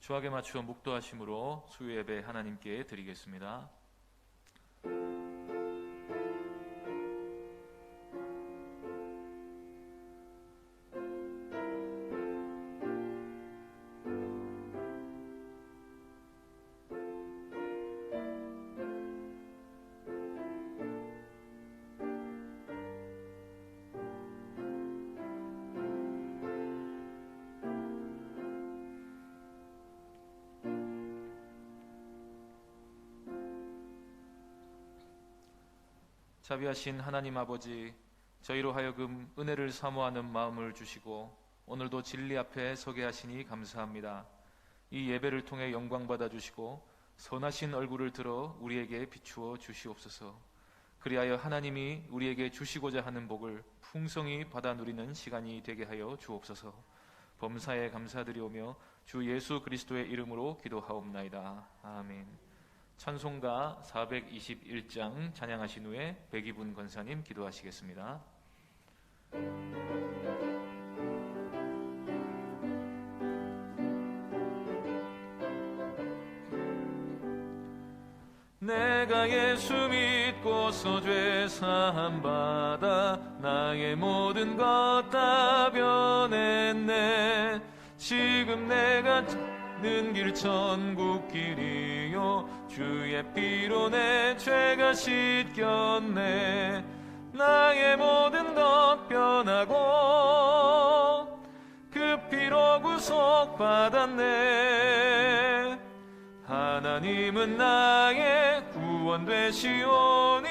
주악에 맞추어 묵도하심으로 수요 예배 하나님께 드리겠습니다. 자비하신 하나님 아버지, 저희로 하여금 은혜를 사모하는 마음을 주시고 오늘도 진리 앞에 서게 하시니 감사합니다. 이 예배를 통해 영광 받아 주시고 선하신 얼굴을 들어 우리에게 비추어 주시옵소서. 그리하여 하나님이 우리에게 주시고자 하는 복을 풍성히 받아 누리는 시간이 되게 하여 주옵소서. 범사에 감사드리오며 주 예수 그리스도의 이름으로 기도하옵나이다. 아멘. 찬송가 421장 찬양하신 후에 백이분 권사님 기도하시겠습니다. 내가 예수 믿고서 죄 사함 받아 나의 모든 것 다 변했네. 지금 내가 는 길 천국 길이요 주의 피로 내 죄가 씻겼네. 나의 모든 것 변하고 그 피로 구속받았네. 하나님은 나의 구원 되시오니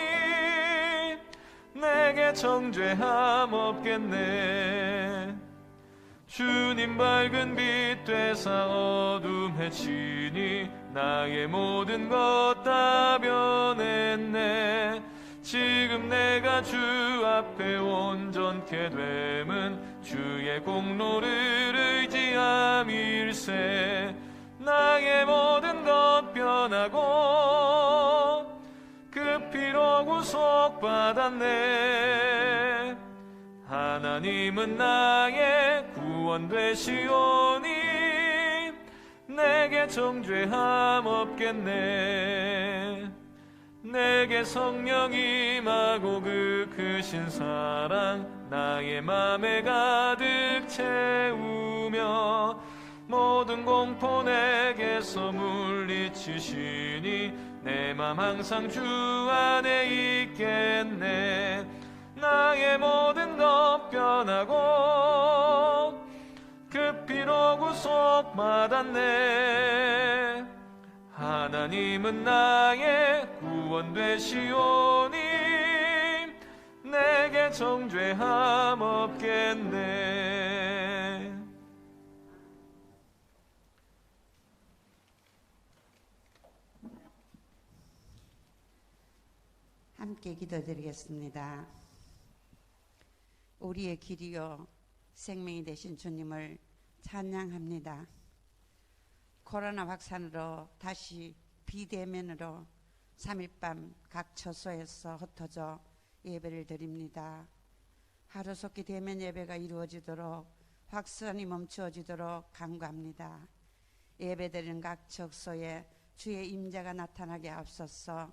내게 정죄함 없겠네. 주님 밝은 빛 되사 어둠 해치니 나의 모든 것 다 변했네. 지금 내가 주 앞에 온전케 됨은 주의 공로를 의지함일세. 나의 모든 것 변하고 그 피로 구속받았네. 하나님은 나의 구원 되시오니 내게 정죄함 없겠네. 내게 성령 임하고 그 크신 사랑 나의 맘에 가득 채우며 모든 공포 내게서 물리치시니 내 맘 항상 주 안에 있겠네. 나의 모든 것 변하고 그 피로 구속받았네. 하나님은 나의 구원 되시오니 내게 정죄함 없겠네. 함께 기도드리겠습니다. 우리의 길이요 생명이 되신 주님을 찬양합니다. 코로나 확산으로 다시 비대면으로 3일 밤 각 처소에서 흩어져 예배를 드립니다. 하루속히 대면 예배가 이루어지도록 확산이 멈추어지도록 간구합니다. 예배드리는 각 처소에 주의 임재가 나타나게 하옵소서.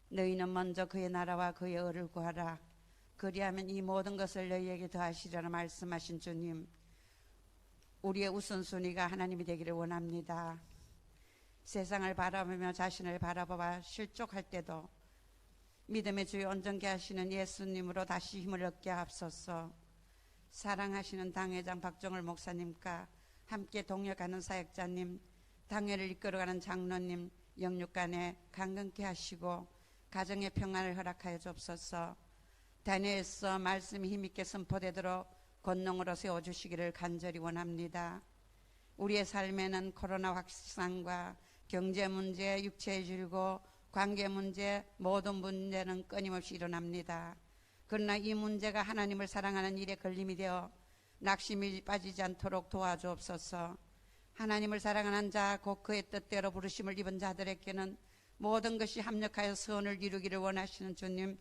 너희는 먼저 그의 나라와 그의 의를 구하라. 그리하면 이 모든 것을 너희에게 더하시리라 말씀하신 주님, 우리의 우선순위가 하나님이 되기를 원합니다. 세상을 바라보며 자신을 바라보아 실족할 때도 믿음의 주에 온전케 하시는 예수님으로 다시 힘을 얻게 하옵소서. 사랑하시는 당회장 박정을 목사님과 함께 동역하는 사역자님, 당회를 이끌어가는 장로님, 영육간에 강건케 하시고 가정의 평안을 허락하여 주옵소서. 단회에서 말씀이 힘있게 선포되도록 권능으로 세워주시기를 간절히 원합니다. 우리의 삶에는 코로나 확산과 경제 문제, 육체의 질고, 관계 문제, 모든 문제는 끊임없이 일어납니다. 그러나 이 문제가 하나님을 사랑하는 일에 걸림이 되어 낙심이 빠지지 않도록 도와주옵소서. 하나님을 사랑하는 자, 곧 그의 뜻대로 부르심을 입은 자들에게는 모든 것이 합력하여 선을 이루기를 원하시는 주님,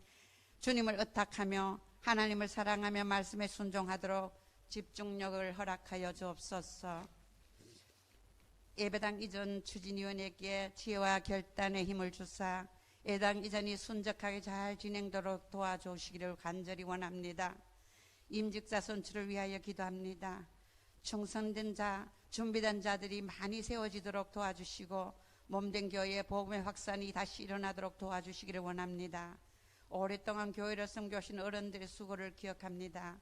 주님을 의탁하며 하나님을 사랑하며 말씀에 순종하도록 집중력을 허락하여 주옵소서. 예배당 이전 추진위원회께 지혜와 결단의 힘을 주사 예당 이전이 순적하게 잘 진행되도록 도와주시기를 간절히 원합니다. 임직자 선출을 위하여 기도합니다. 충성된 자, 준비된 자들이 많이 세워지도록 도와주시고 몸된 교회의 복음의 확산이 다시 일어나도록 도와주시기를 원합니다. 오랫동안 교회를 섬겨오신 어른들의 수고를 기억합니다.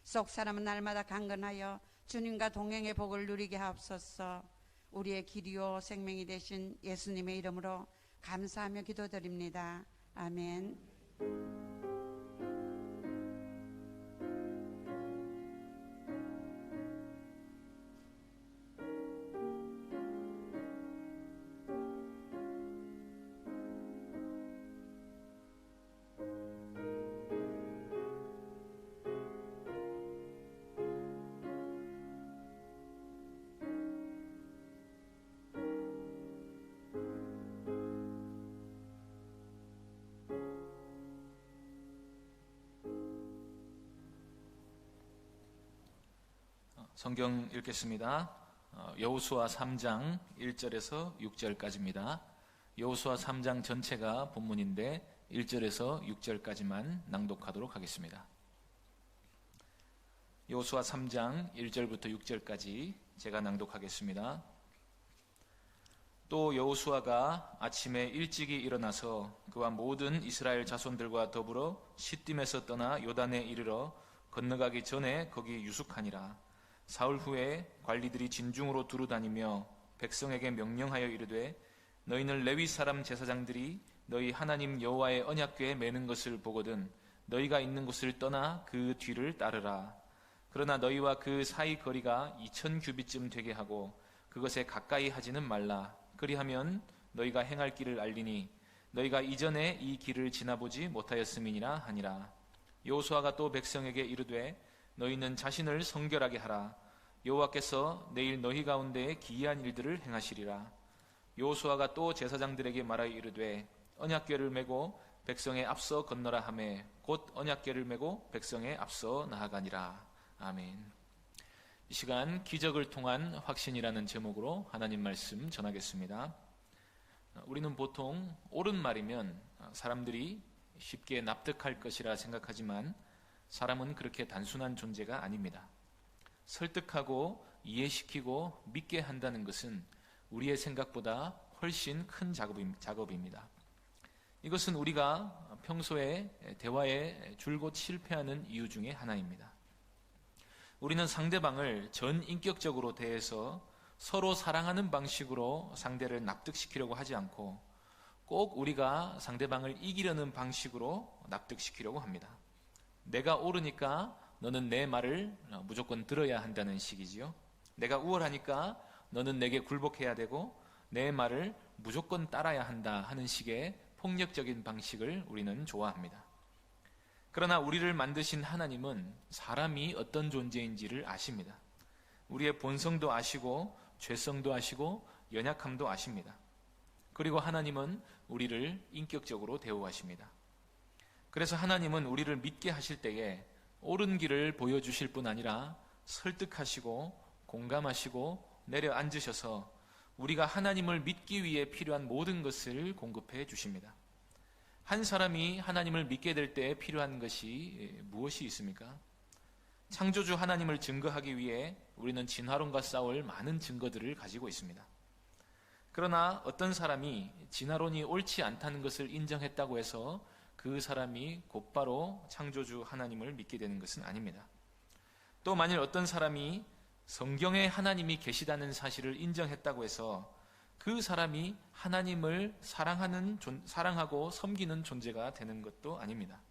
속 사람은 날마다 강건하여 주님과 동행의 복을 누리게 하옵소서. 우리의 길이요 생명이 되신 예수님의 이름으로 감사하며 기도드립니다. 아멘. 성경 읽겠습니다. 여호수아 3장 1절에서 6절까지입니다. 여호수아 3장 전체가 본문인데 1절에서 6절까지만 낭독하도록 하겠습니다. 여호수아 3장 1절부터 6절까지 제가 낭독하겠습니다. 또 여호수아가 아침에 일찍이 일어나서 그와 모든 이스라엘 자손들과 더불어 시딤에서 떠나 요단에 이르러 건너가기 전에 거기 유숙하니라. 사흘 후에 관리들이 진중으로 두루다니며 백성에게 명령하여 이르되 너희는 레위 사람 제사장들이 너희 하나님 여호와의 언약궤에 매는 것을 보거든 너희가 있는 곳을 떠나 그 뒤를 따르라. 그러나 너희와 그 사이 거리가 2000규빗쯤 되게 하고 그것에 가까이 하지는 말라. 그리하면 너희가 행할 길을 알리니 너희가 이전에 이 길을 지나보지 못하였음이니라 하니라. 여호수아가 또 백성에게 이르되 너희는 자신을 성결하게 하라. 여호와께서 내일 너희 가운데 기이한 일들을 행하시리라. 여호수아가 또 제사장들에게 말하여 이르되 언약궤를 메고 백성에 앞서 건너라 하매 곧 언약궤를 메고 백성에 앞서 나아가니라. 아멘. 이 시간 기적을 통한 확신이라는 제목으로 하나님 말씀 전하겠습니다. 우리는 보통 옳은 말이면 사람들이 쉽게 납득할 것이라 생각하지만 사람은 그렇게 단순한 존재가 아닙니다. 설득하고 이해시키고 믿게 한다는 것은 우리의 생각보다 훨씬 큰 작업입니다. 이것은 우리가 평소에 대화에 줄곧 실패하는 이유 중에 하나입니다. 우리는 상대방을 전인격적으로 대해서 서로 사랑하는 방식으로 상대를 납득시키려고 하지 않고 꼭 우리가 상대방을 이기려는 방식으로 납득시키려고 합니다. 내가 옳으니까 너는 내 말을 무조건 들어야 한다는 식이지요. 내가 우월하니까 너는 내게 굴복해야 되고 내 말을 무조건 따라야 한다 하는 식의 폭력적인 방식을 우리는 좋아합니다. 그러나 우리를 만드신 하나님은 사람이 어떤 존재인지를 아십니다. 우리의 본성도 아시고 죄성도 아시고 연약함도 아십니다. 그리고 하나님은 우리를 인격적으로 대우하십니다. 그래서 하나님은 우리를 믿게 하실 때에 옳은 길을 보여주실 뿐 아니라 설득하시고 공감하시고 내려앉으셔서 우리가 하나님을 믿기 위해 필요한 모든 것을 공급해 주십니다. 한 사람이 하나님을 믿게 될 때 필요한 것이 무엇이 있습니까? 창조주 하나님을 증거하기 위해 우리는 진화론과 싸울 많은 증거들을 가지고 있습니다. 그러나 어떤 사람이 진화론이 옳지 않다는 것을 인정했다고 해서 그 사람이 곧바로 창조주 하나님을 믿게 되는 것은 아닙니다. 또 만일 어떤 사람이 성경에 하나님이 계시다는 사실을 인정했다고 해서 그 사람이 하나님을 사랑하고 섬기는 존재가 되는 것도 아닙니다.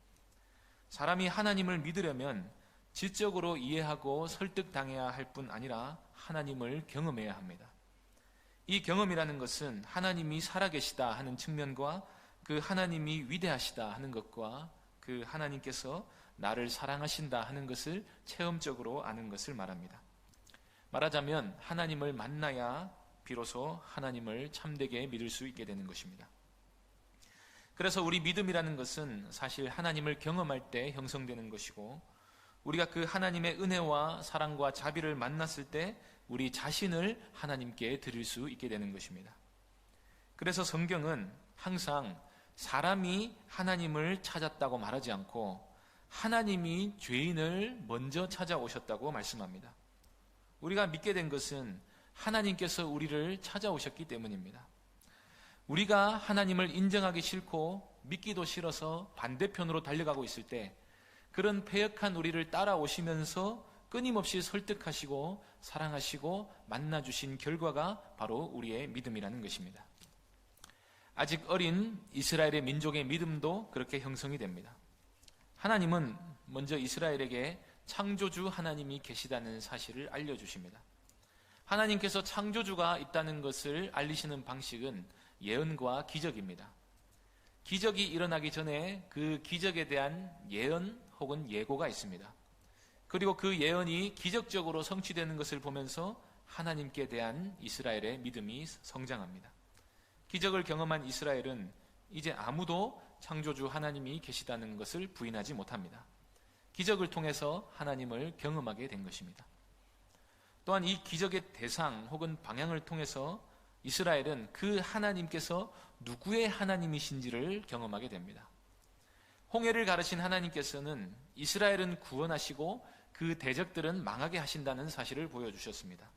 사람이 하나님을 믿으려면 지적으로 이해하고 설득당해야 할 뿐 아니라 하나님을 경험해야 합니다. 이 경험이라는 것은 하나님이 살아계시다 하는 측면과 그 하나님이 위대하시다 하는 것과 그 하나님께서 나를 사랑하신다 하는 것을 체험적으로 아는 것을 말합니다. 말하자면 하나님을 만나야 비로소 하나님을 참되게 믿을 수 있게 되는 것입니다. 그래서 우리 믿음이라는 것은 사실 하나님을 경험할 때 형성되는 것이고 우리가 그 하나님의 은혜와 사랑과 자비를 만났을 때 우리 자신을 하나님께 드릴 수 있게 되는 것입니다. 그래서 성경은 항상 사람이 하나님을 찾았다고 말하지 않고 하나님이 죄인을 먼저 찾아오셨다고 말씀합니다. 우리가 믿게 된 것은 하나님께서 우리를 찾아오셨기 때문입니다. 우리가 하나님을 인정하기 싫고 믿기도 싫어서 반대편으로 달려가고 있을 때 그런 패역한 우리를 따라오시면서 끊임없이 설득하시고 사랑하시고 만나주신 결과가 바로 우리의 믿음이라는 것입니다. 아직 어린 이스라엘의 민족의 믿음도 그렇게 형성이 됩니다. 하나님은 먼저 이스라엘에게 창조주 하나님이 계시다는 사실을 알려주십니다. 하나님께서 창조주가 있다는 것을 알리시는 방식은 예언과 기적입니다. 기적이 일어나기 전에 그 기적에 대한 예언 혹은 예고가 있습니다. 그리고 그 예언이 기적적으로 성취되는 것을 보면서 하나님께 대한 이스라엘의 믿음이 성장합니다. 기적을 경험한 이스라엘은 이제 아무도 창조주 하나님이 계시다는 것을 부인하지 못합니다. 기적을 통해서 하나님을 경험하게 된 것입니다. 또한 이 기적의 대상 혹은 방향을 통해서 이스라엘은 그 하나님께서 누구의 하나님이신지를 경험하게 됩니다. 홍해를 가르신 하나님께서는 이스라엘은 구원하시고 그 대적들은 망하게 하신다는 사실을 보여주셨습니다.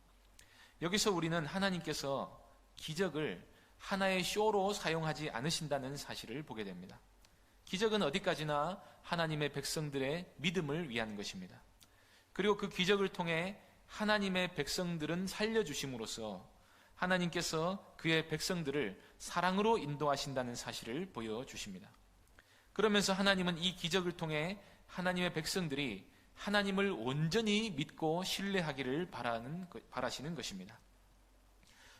여기서 우리는 하나님께서 기적을 하나의 쇼로 사용하지 않으신다는 사실을 보게 됩니다. 기적은 어디까지나 하나님의 백성들의 믿음을 위한 것입니다. 그리고 그 기적을 통해 하나님의 백성들은 살려주심으로써 하나님께서 그의 백성들을 사랑으로 인도하신다는 사실을 보여주십니다. 그러면서 하나님은 이 기적을 통해 하나님의 백성들이 하나님을 온전히 믿고 신뢰하기를 바라시는 것입니다.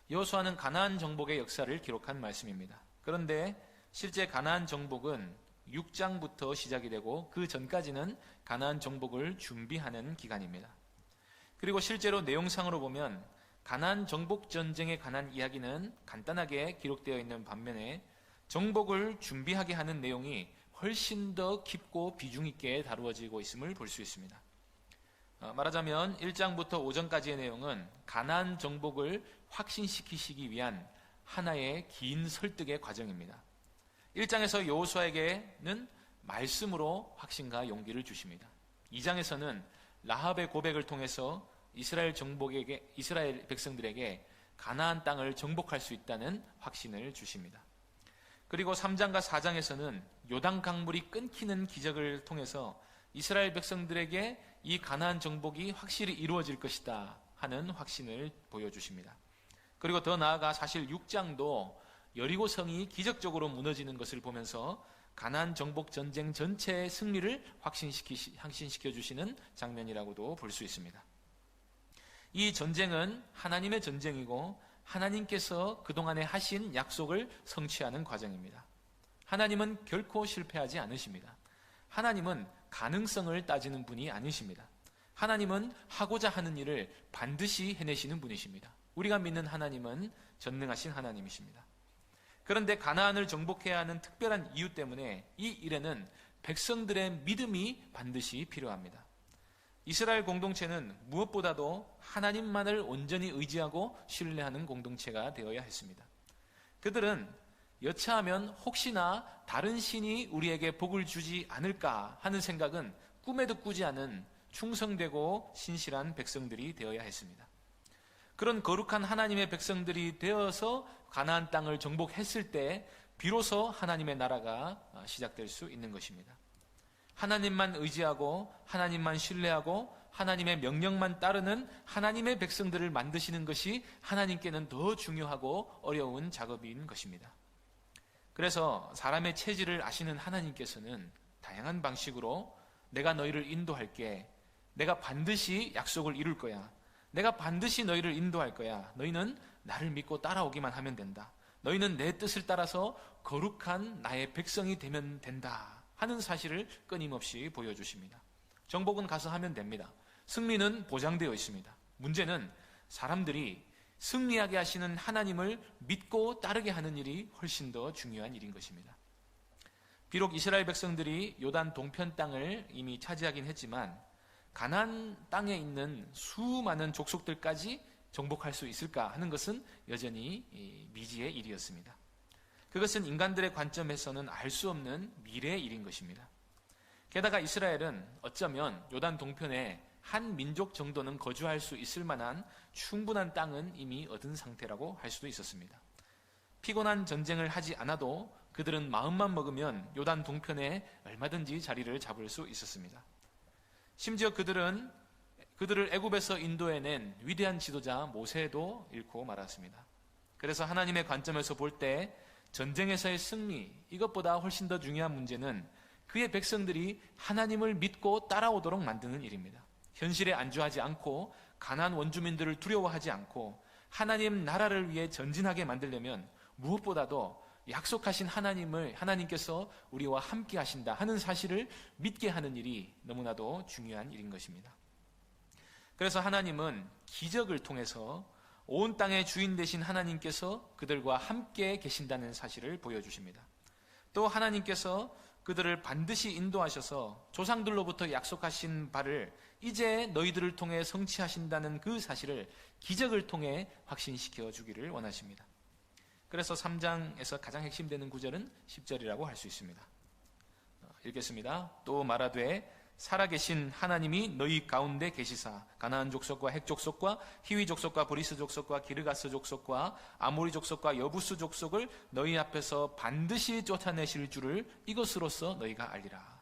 여호수아는 가나안 정복의 역사를 기록한 말씀입니다. 그런데 실제 가나안 정복은 6장부터 시작이 되고 그 전까지는 가나안 정복을 준비하는 기간입니다. 그리고 실제로 내용상으로 보면 가나안 정복 전쟁에 관한 이야기는 간단하게 기록되어 있는 반면에 정복을 준비하게 하는 내용이 훨씬 더 깊고 비중 있게 다루어지고 있음을 볼 수 있습니다. 말하자면 1장부터 5장까지의 내용은 가나안 정복을 확신시키시기 위한 하나의 긴 설득의 과정입니다. 1장에서 여호수아에게는 말씀으로 확신과 용기를 주십니다. 2장에서는 라합의 고백을 통해서 이스라엘 백성들에게 가나안 땅을 정복할 수 있다는 확신을 주십니다. 그리고 3장과 4장에서는 요단 강물이 끊기는 기적을 통해서 이스라엘 백성들에게 이 가나안 정복이 확실히 이루어질 것이다 하는 확신을 보여주십니다. 그리고 더 나아가 사실 6장도 여리고 성이 기적적으로 무너지는 것을 보면서 가나안 정복 전쟁 전체의 승리를 확신시켜 주시는 장면이라고도 볼 수 있습니다. 이 전쟁은 하나님의 전쟁이고 하나님께서 그동안에 하신 약속을 성취하는 과정입니다. 하나님은 결코 실패하지 않으십니다. 하나님은 가능성을 따지는 분이 아니십니다. 하나님은 하고자 하는 일을 반드시 해내시는 분이십니다. 우리가 믿는 하나님은 전능하신 하나님이십니다. 그런데 가나안을 정복해야 하는 특별한 이유 때문에 이 일에는 백성들의 믿음이 반드시 필요합니다. 이스라엘 공동체는 무엇보다도 하나님만을 온전히 의지하고 신뢰하는 공동체가 되어야 했습니다. 그들은 여차하면 혹시나 다른 신이 우리에게 복을 주지 않을까 하는 생각은 꿈에도 꾸지 않은 충성되고 신실한 백성들이 되어야 했습니다. 그런 거룩한 하나님의 백성들이 되어서 가나안 땅을 정복했을 때 비로소 하나님의 나라가 시작될 수 있는 것입니다. 하나님만 의지하고 하나님만 신뢰하고 하나님의 명령만 따르는 하나님의 백성들을 만드시는 것이 하나님께는 더 중요하고 어려운 작업인 것입니다. 그래서 사람의 체질을 아시는 하나님께서는 다양한 방식으로 내가 너희를 인도할게, 내가 반드시 약속을 이룰 거야, 내가 반드시 너희를 인도할 거야, 너희는 나를 믿고 따라오기만 하면 된다, 너희는 내 뜻을 따라서 거룩한 나의 백성이 되면 된다 하는 사실을 끊임없이 보여주십니다. 정복은 가서 하면 됩니다. 승리는 보장되어 있습니다. 문제는 사람들이 승리하게 하시는 하나님을 믿고 따르게 하는 일이 훨씬 더 중요한 일인 것입니다. 비록 이스라엘 백성들이 요단 동편 땅을 이미 차지하긴 했지만 가나안 땅에 있는 수많은 족속들까지 정복할 수 있을까 하는 것은 여전히 미지의 일이었습니다. 그것은 인간들의 관점에서는 알 수 없는 미래의 일인 것입니다. 게다가 이스라엘은 어쩌면 요단 동편에 한 민족 정도는 거주할 수 있을 만한 충분한 땅은 이미 얻은 상태라고 할 수도 있었습니다. 피곤한 전쟁을 하지 않아도 그들은 마음만 먹으면 요단 동편에 얼마든지 자리를 잡을 수 있었습니다. 심지어 그들을 애굽에서 인도해낸 위대한 지도자 모세도 잃고 말았습니다. 그래서 하나님의 관점에서 볼 때 전쟁에서의 승리, 이것보다 훨씬 더 중요한 문제는 그의 백성들이 하나님을 믿고 따라오도록 만드는 일입니다. 현실에 안주하지 않고 가나안 원주민들을 두려워하지 않고 하나님 나라를 위해 전진하게 만들려면 무엇보다도 약속하신 하나님께서 우리와 함께 하신다 하는 사실을 믿게 하는 일이 너무나도 중요한 일인 것입니다. 그래서 하나님은 기적을 통해서 온 땅의 주인 되신 하나님께서 그들과 함께 계신다는 사실을 보여주십니다. 또 하나님께서 그들을 반드시 인도하셔서 조상들로부터 약속하신 바를 이제 너희들을 통해 성취하신다는 그 사실을 기적을 통해 확신시켜 주기를 원하십니다. 그래서 3장에서 가장 핵심되는 구절은 10절이라고 할 수 있습니다. 읽겠습니다. 또 말하되 살아계신 하나님이 너희 가운데 계시사 가나안 족속과 헷 족속과 히위 족속과 브리스 족속과 기르가스 족속과 아모리 족속과 여부스 족속을 너희 앞에서 반드시 쫓아내실 줄을 이것으로써 너희가 알리라.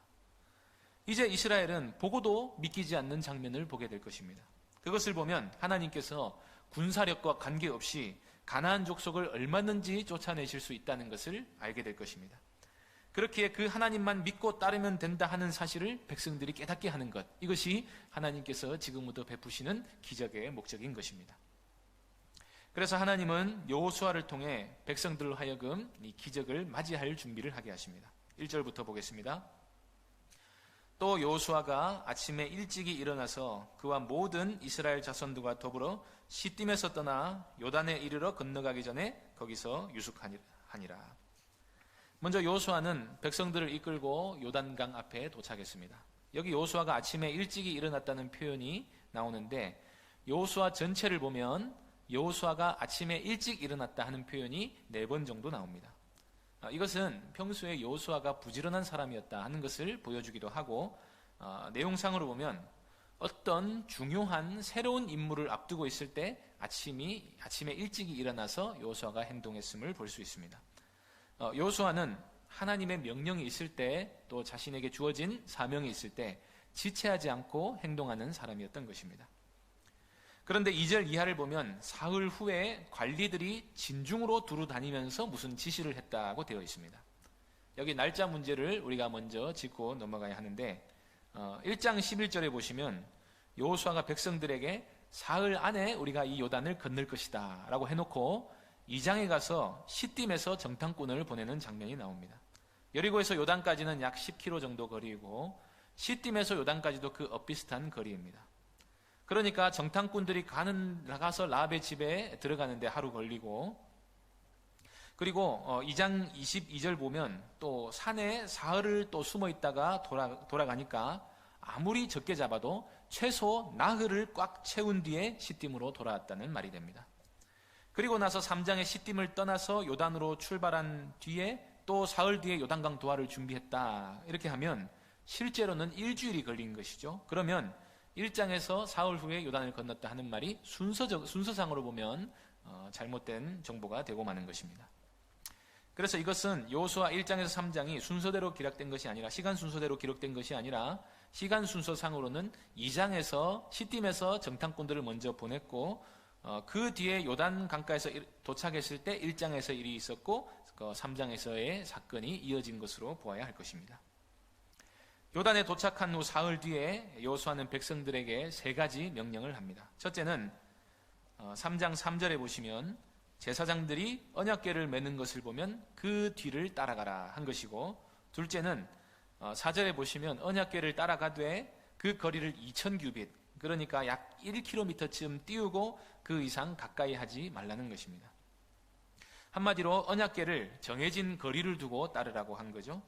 이제 이스라엘은 보고도 믿기지 않는 장면을 보게 될 것입니다. 그것을 보면 하나님께서 군사력과 관계없이 가나안 족속을 얼마든지 쫓아내실 수 있다는 것을 알게 될 것입니다. 그렇기에 그 하나님만 믿고 따르면 된다 하는 사실을 백성들이 깨닫게 하는 것, 이것이 하나님께서 지금부터 베푸시는 기적의 목적인 것입니다. 그래서 하나님은 여호수아를 통해 백성들로 하여금 이 기적을 맞이할 준비를 하게 하십니다. 1절부터 보겠습니다. 또 여호수아가 아침에 일찍이 일어나서 그와 모든 이스라엘 자손들과 더불어 시딤에서 떠나 요단에 이르러 건너가기 전에 거기서 유숙하니라. 먼저 여호수아는 백성들을 이끌고 요단강 앞에 도착했습니다. 여기 여호수아가 아침에 일찍이 일어났다는 표현이 나오는데 여호수아 전체를 보면 여호수아가 아침에 일찍 일어났다 하는 표현이 4번 정도 나옵니다. 이것은 평소에 여호수아가 부지런한 사람이었다 하는 것을 보여주기도 하고 내용상으로 보면 어떤 중요한 새로운 임무를 앞두고 있을 때 아침에 일찍이 일어나서 여호수아가 행동했음을 볼 수 있습니다. 여호수아는 하나님의 명령이 있을 때 또 자신에게 주어진 사명이 있을 때 지체하지 않고 행동하는 사람이었던 것입니다. 그런데 2절 이하를 보면 사흘 후에 관리들이 진중으로 두루 다니면서 무슨 지시를 했다고 되어 있습니다. 여기 날짜 문제를 우리가 먼저 짚고 넘어가야 하는데 1장 11절에 보시면 여호수아가 백성들에게 사흘 안에 우리가 이 요단을 건널 것이다 라고 해놓고 2장에 가서 시딤에서 정탐꾼을 보내는 장면이 나옵니다. 여리고에서 요단까지는 약 10km 정도 거리이고 시딤에서 요단까지도 그 엇비슷한 거리입니다. 그러니까 정탐꾼들이 가서 라합의 집에 들어가는데 하루 걸리고, 그리고 2장 22절 보면 또 산에 사흘을 또 숨어 있다가 돌아가니까 아무리 적게 잡아도 최소 나흘을 꽉 채운 뒤에 시딤으로 돌아왔다는 말이 됩니다. 그리고 나서 3장의 시딤을 떠나서 요단으로 출발한 뒤에 또 사흘 뒤에 요단강 도하를 준비했다. 이렇게 하면 실제로는 일주일이 걸린 것이죠. 그러면 1장에서 사흘 후에 요단을 건넜다 하는 말이 순서상으로 보면 잘못된 정보가 되고 마는 것입니다. 그래서 이것은 여호수아 1장에서 3장이 순서대로 기록된 것이 아니라, 시간 순서대로 기록된 것이 아니라 시간 순서상으로는 2장에서 시딤에서 정탐꾼들을 먼저 보냈고 그 뒤에 요단 강가에서 도착했을 때 1장에서 일이 있었고 3장에서의 사건이 이어진 것으로 보아야 할 것입니다. 요단에 도착한 후 사흘 뒤에 여호수아는 백성들에게 3가지 명령을 합니다. 첫째는 3장 3절에 보시면 제사장들이 언약궤를 메는 것을 보면 그 뒤를 따라가라 한 것이고, 둘째는 4절에 보시면 언약궤를 따라가되 그 거리를 2000규빗, 그러니까 약 1km쯤 띄우고 그 이상 가까이 하지 말라는 것입니다. 한마디로 언약궤를 정해진 거리를 두고 따르라고 한 거죠.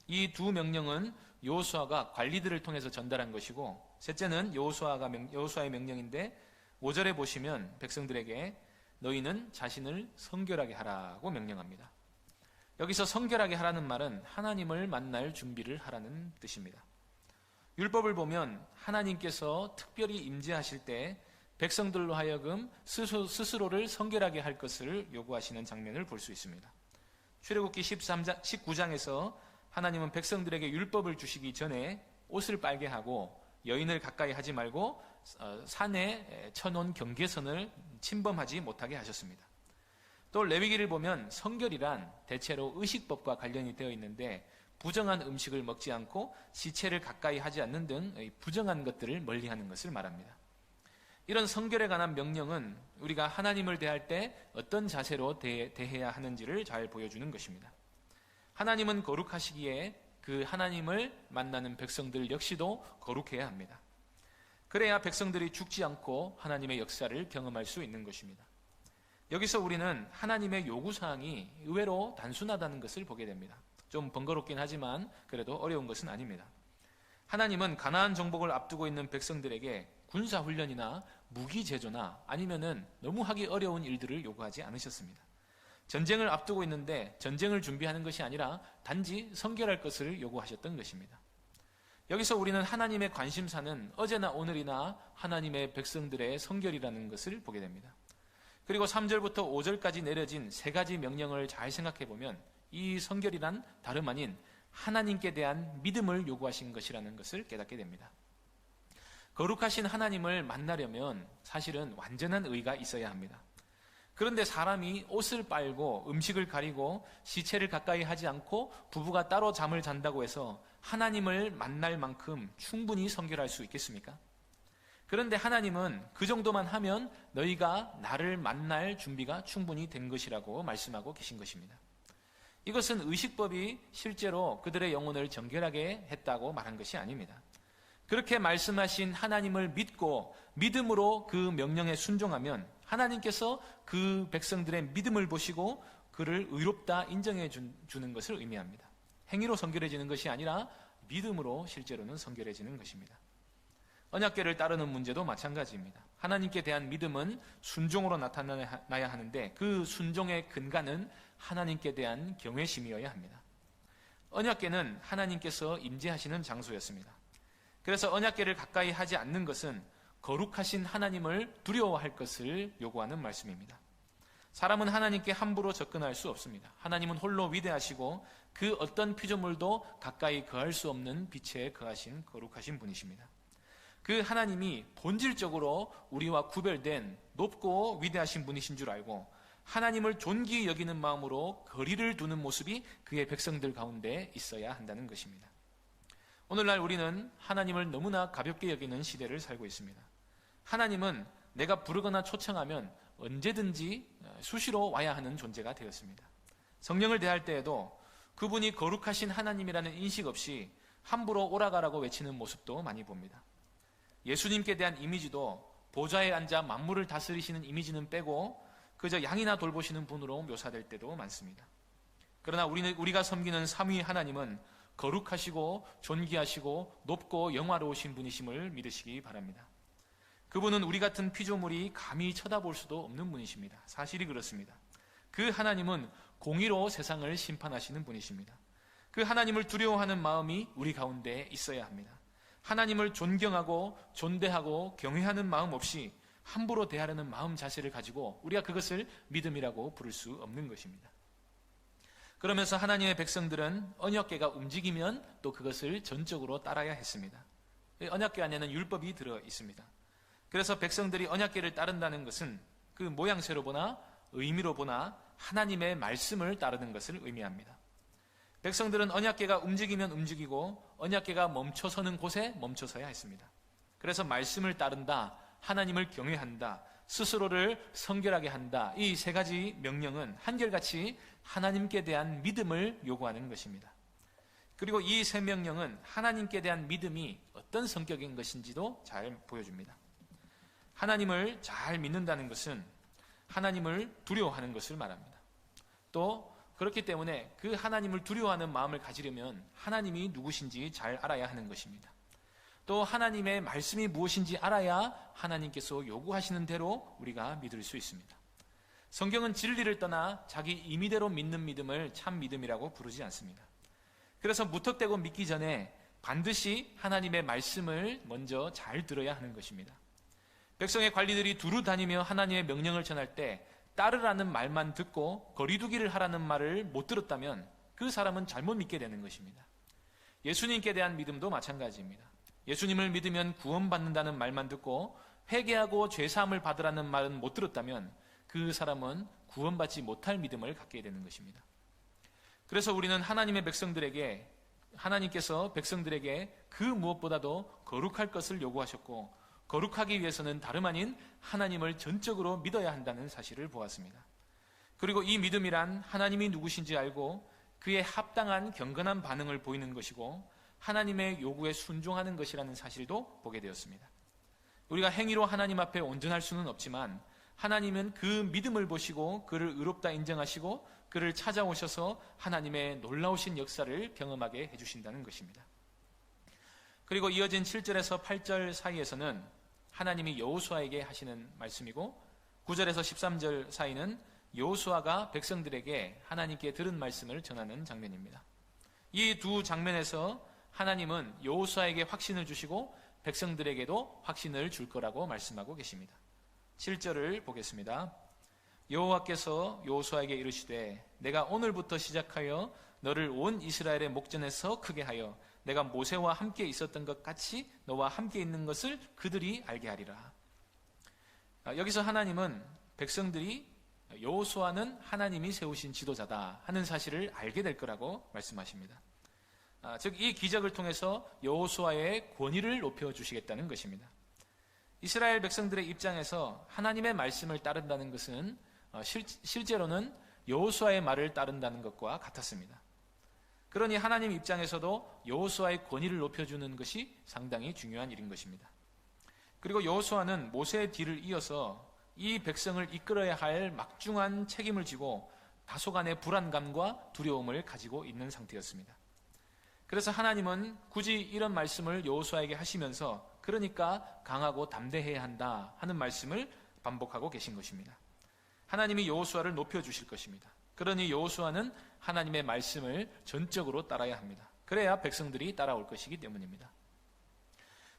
이 두 명령은 여호수아가 관리들을 통해서 전달한 것이고, 셋째는 여호수아의 명령인데 5절에 보시면 백성들에게 너희는 자신을 성결하게 하라고 명령합니다. 여기서 성결하게 하라는 말은 하나님을 만날 준비를 하라는 뜻입니다. 율법을 보면 하나님께서 특별히 임재하실 때 백성들로 하여금 스스로를 성결하게 할 것을 요구하시는 장면을 볼 수 있습니다. 출애굽기 19장에서 하나님은 백성들에게 율법을 주시기 전에 옷을 빨게 하고 여인을 가까이 하지 말고 산에 쳐놓은 경계선을 침범하지 못하게 하셨습니다. 또 레위기를 보면 성결이란 대체로 의식법과 관련이 되어 있는데 부정한 음식을 먹지 않고 시체를 가까이 하지 않는 등 부정한 것들을 멀리하는 것을 말합니다. 이런 성결에 관한 명령은 우리가 하나님을 대할 때 어떤 자세로 대해야 하는지를 잘 보여주는 것입니다. 하나님은 거룩하시기에 그 하나님을 만나는 백성들 역시도 거룩해야 합니다. 그래야 백성들이 죽지 않고 하나님의 역사를 경험할 수 있는 것입니다. 여기서 우리는 하나님의 요구사항이 의외로 단순하다는 것을 보게 됩니다. 좀 번거롭긴 하지만 그래도 어려운 것은 아닙니다. 하나님은 가나안 정복을 앞두고 있는 백성들에게 군사훈련이나 무기제조나 아니면은 너무 하기 어려운 일들을 요구하지 않으셨습니다. 전쟁을 앞두고 있는데 전쟁을 준비하는 것이 아니라 단지 성결할 것을 요구하셨던 것입니다. 여기서 우리는 하나님의 관심사는 어제나 오늘이나 하나님의 백성들의 성결이라는 것을 보게 됩니다. 그리고 3절부터 5절까지 내려진 세 가지 명령을 잘 생각해 보면 이 성결이란 다름 아닌 하나님께 대한 믿음을 요구하신 것이라는 것을 깨닫게 됩니다. 거룩하신 하나님을 만나려면 사실은 완전한 의가 있어야 합니다. 그런데 사람이 옷을 빨고 음식을 가리고 시체를 가까이 하지 않고 부부가 따로 잠을 잔다고 해서 하나님을 만날 만큼 충분히 성결할 수 있겠습니까? 그런데 하나님은 그 정도만 하면 너희가 나를 만날 준비가 충분히 된 것이라고 말씀하고 계신 것입니다. 이것은 의식법이 실제로 그들의 영혼을 정결하게 했다고 말한 것이 아닙니다. 그렇게 말씀하신 하나님을 믿고 믿음으로 그 명령에 순종하면 하나님께서 그 백성들의 믿음을 보시고 그를 의롭다 인정해 주는 것을 의미합니다. 행위로 성결해지는 것이 아니라 믿음으로 실제로는 성결해지는 것입니다. 언약궤를 따르는 문제도 마찬가지입니다. 하나님께 대한 믿음은 순종으로 나타나야 하는데 그 순종의 근간은 하나님께 대한 경외심이어야 합니다. 언약궤는 하나님께서 임재하시는 장소였습니다. 그래서 언약궤를 가까이 하지 않는 것은 거룩하신 하나님을 두려워할 것을 요구하는 말씀입니다. 사람은 하나님께 함부로 접근할 수 없습니다. 하나님은 홀로 위대하시고 그 어떤 피조물도 가까이 거할 수 없는 빛에 거하신 거룩하신 분이십니다. 그 하나님이 본질적으로 우리와 구별된 높고 위대하신 분이신 줄 알고 하나님을 존귀히 여기는 마음으로 거리를 두는 모습이 그의 백성들 가운데 있어야 한다는 것입니다. 오늘날 우리는 하나님을 너무나 가볍게 여기는 시대를 살고 있습니다. 하나님은 내가 부르거나 초청하면 언제든지 수시로 와야 하는 존재가 되었습니다. 성령을 대할 때에도 그분이 거룩하신 하나님이라는 인식 없이 함부로 오라가라고 외치는 모습도 많이 봅니다. 예수님께 대한 이미지도 보좌에 앉아 만물을 다스리시는 이미지는 빼고 그저 양이나 돌보시는 분으로 묘사될 때도 많습니다. 그러나 우리가 섬기는 삼위 하나님은 거룩하시고 존귀하시고 높고 영화로우신 분이심을 믿으시기 바랍니다. 그분은 우리 같은 피조물이 감히 쳐다볼 수도 없는 분이십니다. 사실이 그렇습니다. 그 하나님은 공의로 세상을 심판하시는 분이십니다. 그 하나님을 두려워하는 마음이 우리 가운데 있어야 합니다. 하나님을 존경하고 존대하고 경외하는 마음 없이 함부로 대하려는 마음 자세를 가지고 우리가 그것을 믿음이라고 부를 수 없는 것입니다. 그러면서 하나님의 백성들은 언약궤가 움직이면 또 그것을 전적으로 따라야 했습니다. 언약궤 안에는 율법이 들어 있습니다. 그래서 백성들이 언약궤를 따른다는 것은 그 모양새로 보나 의미로 보나 하나님의 말씀을 따르는 것을 의미합니다. 백성들은 언약궤가 움직이면 움직이고 언약궤가 멈춰서는 곳에 멈춰서야 했습니다. 그래서 말씀을 따른다, 하나님을 경외한다, 스스로를 성결하게 한다. 이 세 가지 명령은 한결같이 하나님께 대한 믿음을 요구하는 것입니다. 그리고 이 세 명령은 하나님께 대한 믿음이 어떤 성격인 것인지도 잘 보여줍니다. 하나님을 잘 믿는다는 것은 하나님을 두려워하는 것을 말합니다. 또 그렇기 때문에 그 하나님을 두려워하는 마음을 가지려면 하나님이 누구신지 잘 알아야 하는 것입니다. 또 하나님의 말씀이 무엇인지 알아야 하나님께서 요구하시는 대로 우리가 믿을 수 있습니다. 성경은 진리를 떠나 자기 임의대로 믿는 믿음을 참 믿음이라고 부르지 않습니다. 그래서 무턱대고 믿기 전에 반드시 하나님의 말씀을 먼저 잘 들어야 하는 것입니다. 백성의 관리들이 두루 다니며 하나님의 명령을 전할 때 따르라는 말만 듣고 거리두기를 하라는 말을 못 들었다면 그 사람은 잘못 믿게 되는 것입니다. 예수님께 대한 믿음도 마찬가지입니다. 예수님을 믿으면 구원받는다는 말만 듣고 회개하고 죄사함을 받으라는 말은 못 들었다면 그 사람은 구원받지 못할 믿음을 갖게 되는 것입니다. 그래서 우리는 하나님께서 백성들에게 그 무엇보다도 거룩할 것을 요구하셨고 거룩하기 위해서는 다름 아닌 하나님을 전적으로 믿어야 한다는 사실을 보았습니다. 그리고 이 믿음이란 하나님이 누구신지 알고 그에 합당한 경건한 반응을 보이는 것이고 하나님의 요구에 순종하는 것이라는 사실도 보게 되었습니다. 우리가 행위로 하나님 앞에 온전할 수는 없지만 하나님은 그 믿음을 보시고 그를 의롭다 인정하시고 그를 찾아오셔서 하나님의 놀라우신 역사를 경험하게 해주신다는 것입니다. 그리고 이어진 7절에서 8절 사이에서는 하나님이 여호수아에게 하시는 말씀이고 9절에서 13절 사이는 여호수아가 백성들에게 하나님께 들은 말씀을 전하는 장면입니다. 이 두 장면에서 하나님은 여호수아에게 확신을 주시고 백성들에게도 확신을 줄 거라고 말씀하고 계십니다. 7절을 보겠습니다. 여호와께서 여호수아에게 이르시되 내가 오늘부터 시작하여 너를 온 이스라엘의 목전에서 크게 하여 내가 모세와 함께 있었던 것 같이 너와 함께 있는 것을 그들이 알게 하리라. 여기서 하나님은 백성들이 여호수아는 하나님이 세우신 지도자다 하는 사실을 알게 될 거라고 말씀하십니다. 즉 이 기적을 통해서 여호수아의 권위를 높여주시겠다는 것입니다. 이스라엘 백성들의 입장에서 하나님의 말씀을 따른다는 것은 실제로는 여호수아의 말을 따른다는 것과 같았습니다. 그러니 하나님 입장에서도 여호수아의 권위를 높여주는 것이 상당히 중요한 일인 것입니다. 그리고 여호수아는 모세의 뒤를 이어서 이 백성을 이끌어야 할 막중한 책임을 지고 다소간의 불안감과 두려움을 가지고 있는 상태였습니다. 그래서 하나님은 굳이 이런 말씀을 여호수아에게 하시면서 그러니까 강하고 담대해야 한다 하는 말씀을 반복하고 계신 것입니다. 하나님이 여호수아를 높여주실 것입니다. 그러니 여호수아는 하나님의 말씀을 전적으로 따라야 합니다. 그래야 백성들이 따라올 것이기 때문입니다.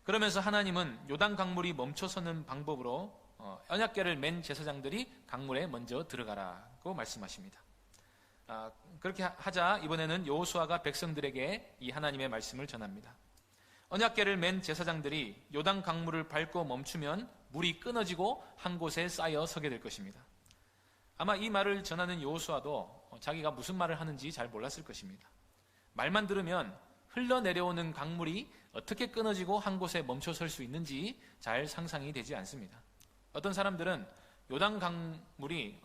그러면서 하나님은 요단 강물이 멈춰서는 방법으로 언약궤를 맨 제사장들이 강물에 먼저 들어가라고 말씀하십니다. 그렇게 하자 이번에는 여호수아가 백성들에게 이 하나님의 말씀을 전합니다. 언약궤를 맨 제사장들이 요단 강물을 밟고 멈추면 물이 끊어지고 한 곳에 쌓여 서게 될 것입니다. 아마 이 말을 전하는 여호수아도 자기가 무슨 말을 하는지 잘 몰랐을 것입니다. 말만 들으면 흘러내려오는 강물이 어떻게 끊어지고 한 곳에 멈춰 설 수 있는지 잘 상상이 되지 않습니다. 어떤 사람들은 요단 강물이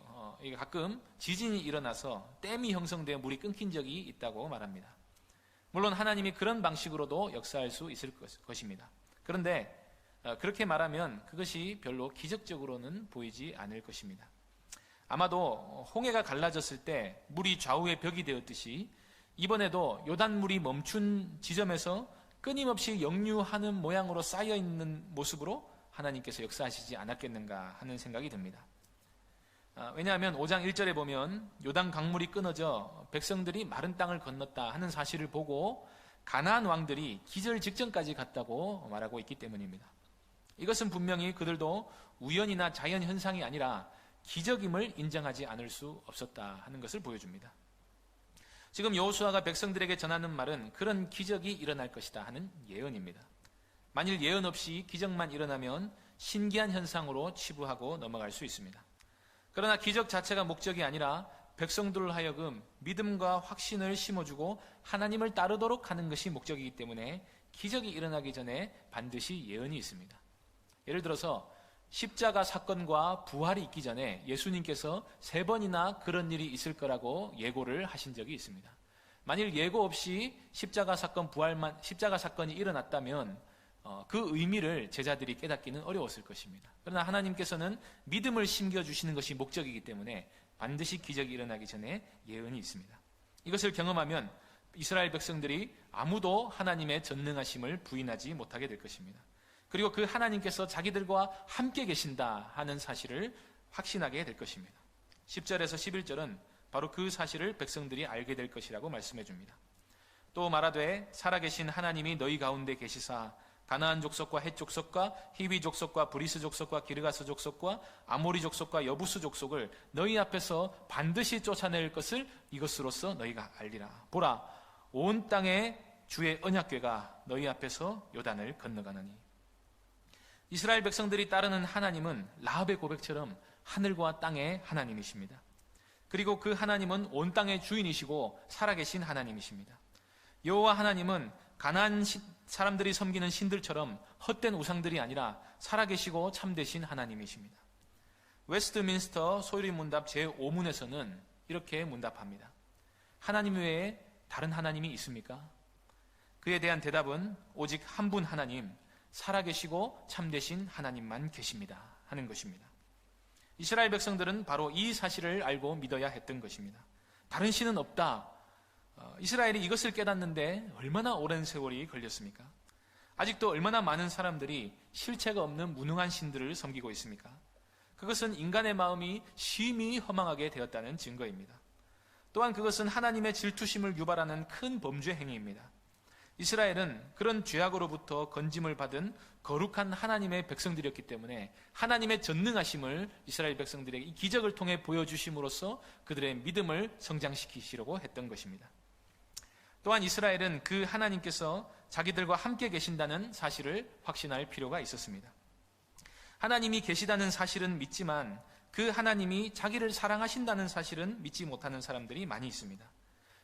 가끔 지진이 일어나서 댐이 형성되어 물이 끊긴 적이 있다고 말합니다. 물론 하나님이 그런 방식으로도 역사할 수 있을 것입니다. 그런데 그렇게 말하면 그것이 별로 기적적으로는 보이지 않을 것입니다. 아마도 홍해가 갈라졌을 때 물이 좌우에 벽이 되었듯이 이번에도 요단물이 멈춘 지점에서 끊임없이 역류하는 모양으로 쌓여있는 모습으로 하나님께서 역사하시지 않았겠는가 하는 생각이 듭니다. 왜냐하면 5장 1절에 보면 요단 강물이 끊어져 백성들이 마른 땅을 건넜다 하는 사실을 보고 가나안 왕들이 기절 직전까지 갔다고 말하고 있기 때문입니다. 이것은 분명히 그들도 우연이나 자연현상이 아니라 기적임을 인정하지 않을 수 없었다 하는 것을 보여줍니다. 지금 여호수아가 백성들에게 전하는 말은 그런 기적이 일어날 것이다 하는 예언입니다. 만일 예언 없이 기적만 일어나면 신기한 현상으로 치부하고 넘어갈 수 있습니다. 그러나 기적 자체가 목적이 아니라 백성들을 하여금 믿음과 확신을 심어주고 하나님을 따르도록 하는 것이 목적이기 때문에 기적이 일어나기 전에 반드시 예언이 있습니다. 예를 들어서 십자가 사건과 부활이 있기 전에 예수님께서 3번이나 그런 일이 있을 거라고 예고를 하신 적이 있습니다. 만일 예고 없이 십자가 사건이 일어났다면 그 의미를 제자들이 깨닫기는 어려웠을 것입니다. 그러나 하나님께서는 믿음을 심겨주시는 것이 목적이기 때문에 반드시 기적이 일어나기 전에 예언이 있습니다. 이것을 경험하면 이스라엘 백성들이 아무도 하나님의 전능하심을 부인하지 못하게 될 것입니다. 그리고 그 하나님께서 자기들과 함께 계신다 하는 사실을 확신하게 될 것입니다. 10절에서 11절은 바로 그 사실을 백성들이 알게 될 것이라고 말씀해 줍니다. 또 말하되 살아계신 하나님이 너희 가운데 계시사 가나안 족속과 헷 족속과 히위 족속과 브리스 족속과 기르가스 족속과 아모리 족속과 여부스 족속을 너희 앞에서 반드시 쫓아낼 것을 이것으로써 너희가 알리라. 보라, 온 땅에 주의 언약궤가 너희 앞에서 요단을 건너가느니. 이스라엘 백성들이 따르는 하나님은 라합의 고백처럼 하늘과 땅의 하나님이십니다. 그리고 그 하나님은 온 땅의 주인이시고 살아계신 하나님이십니다. 여호와 하나님은 가나안 사람들이 섬기는 신들처럼 헛된 우상들이 아니라 살아계시고 참되신 하나님이십니다. 웨스트민스터 소유리 문답 제5문에서는 이렇게 문답합니다. 하나님 외에 다른 하나님이 있습니까? 그에 대한 대답은 오직 한 분 하나님, 살아계시고 참되신 하나님만 계십니다 하는 것입니다. 이스라엘 백성들은 바로 이 사실을 알고 믿어야 했던 것입니다. 다른 신은 없다. 이스라엘이 이것을 깨닫는데 얼마나 오랜 세월이 걸렸습니까? 아직도 얼마나 많은 사람들이 실체가 없는 무능한 신들을 섬기고 있습니까? 그것은 인간의 마음이 심히 허망하게 되었다는 증거입니다. 또한 그것은 하나님의 질투심을 유발하는 큰 범죄 행위입니다. 이스라엘은 그런 죄악으로부터 건짐을 받은 거룩한 하나님의 백성들이었기 때문에 하나님의 전능하심을 이스라엘 백성들에게 이 기적을 통해 보여주심으로써 그들의 믿음을 성장시키시려고 했던 것입니다. 또한 이스라엘은 그 하나님께서 자기들과 함께 계신다는 사실을 확신할 필요가 있었습니다. 하나님이 계시다는 사실은 믿지만 그 하나님이 자기를 사랑하신다는 사실은 믿지 못하는 사람들이 많이 있습니다.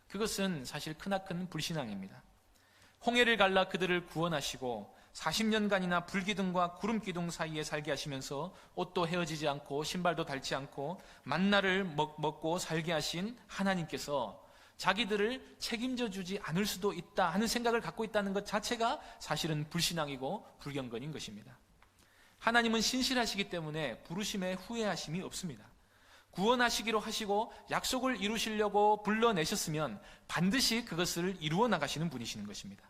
그것은 사실 크나큰 불신앙입니다. 홍해를 갈라 그들을 구원하시고 40년간이나 불기둥과 구름기둥 사이에 살게 하시면서 옷도 헤어지지 않고 신발도 닳지 않고 만나를 먹고 살게 하신 하나님께서 자기들을 책임져 주지 않을 수도 있다 하는 생각을 갖고 있다는 것 자체가 사실은 불신앙이고 불경건인 것입니다. 하나님은 신실하시기 때문에 부르심에 후회하심이 없습니다. 구원하시기로 하시고 약속을 이루시려고 불러내셨으면 반드시 그것을 이루어 나가시는 분이시는 것입니다.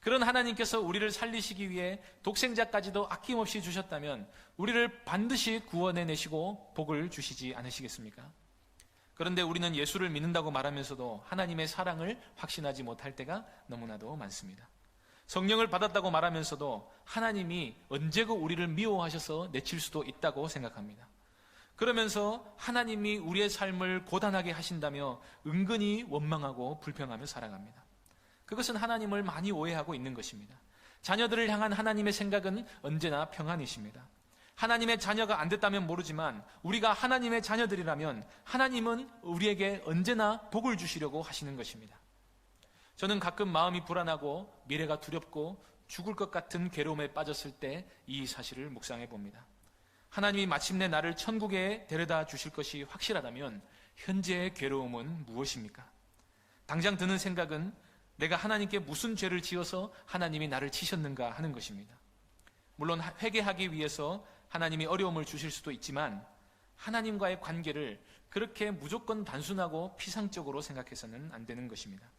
그런 하나님께서 우리를 살리시기 위해 독생자까지도 아낌없이 주셨다면 우리를 반드시 구원해내시고 복을 주시지 않으시겠습니까? 그런데 우리는 예수를 믿는다고 말하면서도 하나님의 사랑을 확신하지 못할 때가 너무나도 많습니다. 성령을 받았다고 말하면서도 하나님이 언제고 우리를 미워하셔서 내칠 수도 있다고 생각합니다. 그러면서 하나님이 우리의 삶을 고단하게 하신다며 은근히 원망하고 불평하며 살아갑니다. 그것은 하나님을 많이 오해하고 있는 것입니다. 자녀들을 향한 하나님의 생각은 언제나 평안이십니다. 하나님의 자녀가 안 됐다면 모르지만 우리가 하나님의 자녀들이라면 하나님은 우리에게 언제나 복을 주시려고 하시는 것입니다. 저는 가끔 마음이 불안하고 미래가 두렵고 죽을 것 같은 괴로움에 빠졌을 때 이 사실을 묵상해 봅니다. 하나님이 마침내 나를 천국에 데려다 주실 것이 확실하다면 현재의 괴로움은 무엇입니까? 당장 드는 생각은 내가 하나님께 무슨 죄를 지어서 하나님이 나를 치셨는가 하는 것입니다. 물론 회개하기 위해서 하나님이 어려움을 주실 수도 있지만 하나님과의 관계를 그렇게 무조건 단순하고 피상적으로 생각해서는 안 되는 것입니다.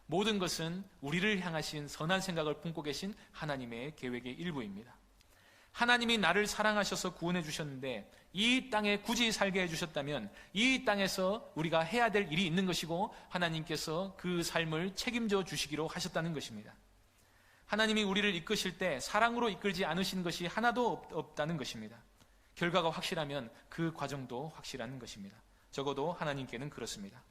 모든 것은 우리를 향하신 선한 생각을 품고 계신 하나님의 계획의 일부입니다. 하나님이 나를 사랑하셔서 구원해 주셨는데 이 땅에 굳이 살게 해주셨다면 이 땅에서 우리가 해야 될 일이 있는 것이고 하나님께서 그 삶을 책임져 주시기로 하셨다는 것입니다. 하나님이 우리를 이끄실 때 사랑으로 이끌지 않으신 것이 하나도 없다는 것입니다. 결과가 확실하면 그 과정도 확실한 것입니다. 적어도 하나님께는 그렇습니다.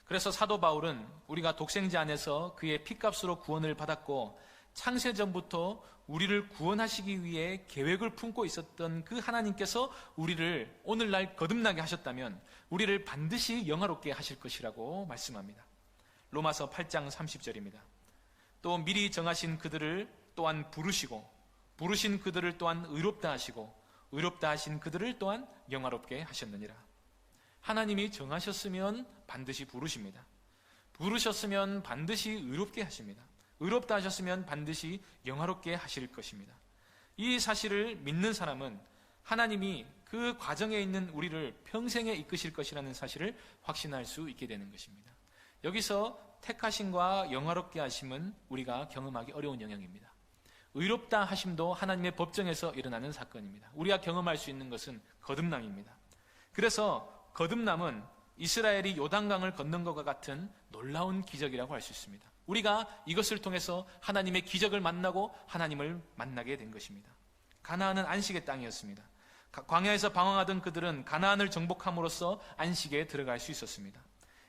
그래서 사도 바울은 우리가 독생자 안에서 그의 피값으로 구원을 받았고 창세전부터 우리를 구원하시기 위해 계획을 품고 있었던 그 하나님께서 우리를 오늘날 거듭나게 하셨다면 우리를 반드시 영화롭게 하실 것이라고 말씀합니다. 로마서 8장 30절입니다. 또 미리 정하신 그들을 또한 부르시고 부르신 그들을 또한 의롭다 하시고 의롭다 하신 그들을 또한 영화롭게 하셨느니라. 하나님이 정하셨으면 반드시 부르십니다. 부르셨으면 반드시 의롭게 하십니다. 의롭다 하셨으면 반드시 영화롭게 하실 것입니다. 이 사실을 믿는 사람은 하나님이 그 과정에 있는 우리를 평생에 이끄실 것이라는 사실을 확신할 수 있게 되는 것입니다. 여기서 택하심과 영화롭게 하심은 우리가 경험하기 어려운 영역입니다. 의롭다 하심도 하나님의 법정에서 일어나는 사건입니다. 우리가 경험할 수 있는 것은 거듭남입니다. 그래서 거듭남은 이스라엘이 요단강을 건넌 것과 같은 놀라운 기적이라고 할 수 있습니다. 우리가 이것을 통해서 하나님의 기적을 만나고 하나님을 만나게 된 것입니다. 가나안은 안식의 땅이었습니다. 광야에서 방황하던 그들은 가나안을 정복함으로써 안식에 들어갈 수 있었습니다.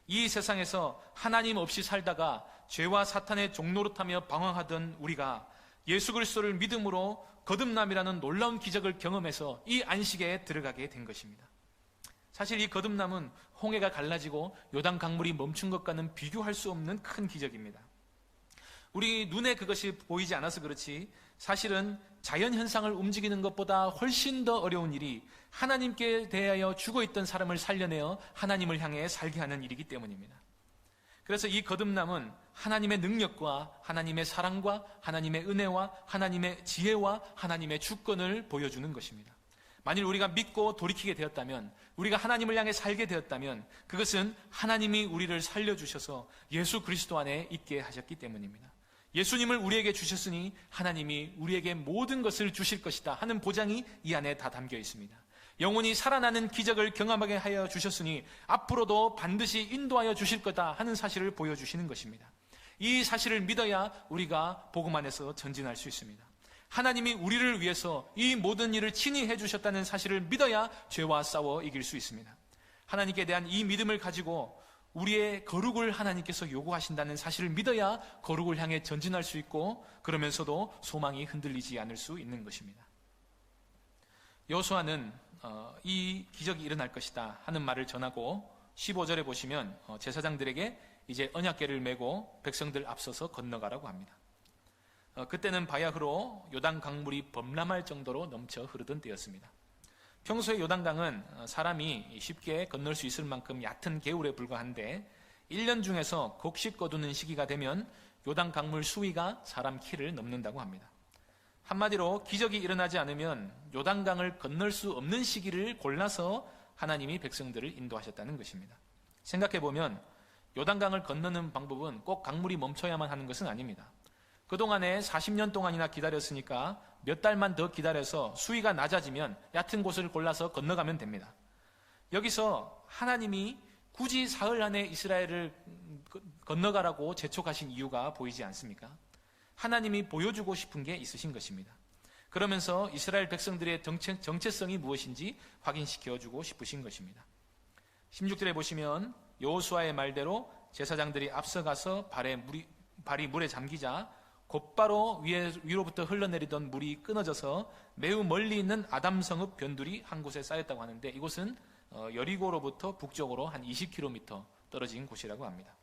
이 세상에서 하나님 없이 살다가 죄와 사탄의 종노릇하며 방황하던 우리가 예수 그리스도를 믿음으로 거듭남이라는 놀라운 기적을 경험해서 이 안식에 들어가게 된 것입니다. 사실 이 거듭남은 홍해가 갈라지고 요단 강물이 멈춘 것과는 비교할 수 없는 큰 기적입니다. 우리 눈에 그것이 보이지 않아서 그렇지 사실은 자연 현상을 움직이는 것보다 훨씬 더 어려운 일이 하나님께 대하여 죽어있던 사람을 살려내어 하나님을 향해 살게 하는 일이기 때문입니다. 그래서 이 거듭남은 하나님의 능력과 하나님의 사랑과 하나님의 은혜와 하나님의 지혜와 하나님의 주권을 보여주는 것입니다. 만일 우리가 믿고 돌이키게 되었다면, 우리가 하나님을 향해 살게 되었다면 그것은 하나님이 우리를 살려주셔서 예수 그리스도 안에 있게 하셨기 때문입니다. 예수님을 우리에게 주셨으니 하나님이 우리에게 모든 것을 주실 것이다 하는 보장이 이 안에 다 담겨 있습니다. 영혼이 살아나는 기적을 경험하게 하여 주셨으니 앞으로도 반드시 인도하여 주실 거다 하는 사실을 보여주시는 것입니다. 이 사실을 믿어야 우리가 복음 안에서 전진할 수 있습니다. 하나님이 우리를 위해서 이 모든 일을 친히 해주셨다는 사실을 믿어야 죄와 싸워 이길 수 있습니다. 하나님께 대한 이 믿음을 가지고 우리의 거룩을 하나님께서 요구하신다는 사실을 믿어야 거룩을 향해 전진할 수 있고, 그러면서도 소망이 흔들리지 않을 수 있는 것입니다. 여호수아는 이 기적이 일어날 것이다 하는 말을 전하고 15절에 보시면 제사장들에게 이제 언약궤를 메고 백성들 앞서서 건너가라고 합니다. 그때는 바야흐로 요단 강물이 범람할 정도로 넘쳐 흐르던 때였습니다. 평소에 요단강은 사람이 쉽게 건널 수 있을 만큼 얕은 개울에 불과한데 1년 중에서 곡식 거두는 시기가 되면 요단 강물 수위가 사람 키를 넘는다고 합니다. 한마디로 기적이 일어나지 않으면 요단강을 건널 수 없는 시기를 골라서 하나님이 백성들을 인도하셨다는 것입니다. 생각해보면 요단강을 건너는 방법은 꼭 강물이 멈춰야만 하는 것은 아닙니다. 그동안에 40년 동안이나 기다렸으니까 몇 달만 더 기다려서 수위가 낮아지면 얕은 곳을 골라서 건너가면 됩니다. 여기서 하나님이 굳이 사흘 안에 이스라엘을 건너가라고 재촉하신 이유가 보이지 않습니까? 하나님이 보여주고 싶은 게 있으신 것입니다. 그러면서 이스라엘 백성들의 정체성이 무엇인지 확인시켜주고 싶으신 것입니다. 16절에 보시면 여호수아의 말대로 제사장들이 앞서가서 발이 물에 잠기자 곧바로 위로부터 흘러내리던 물이 끊어져서 매우 멀리 있는 아담성읍 변두리 한 곳에 쌓였다고 하는데, 이곳은 여리고로부터 북쪽으로 한 20km 떨어진 곳이라고 합니다.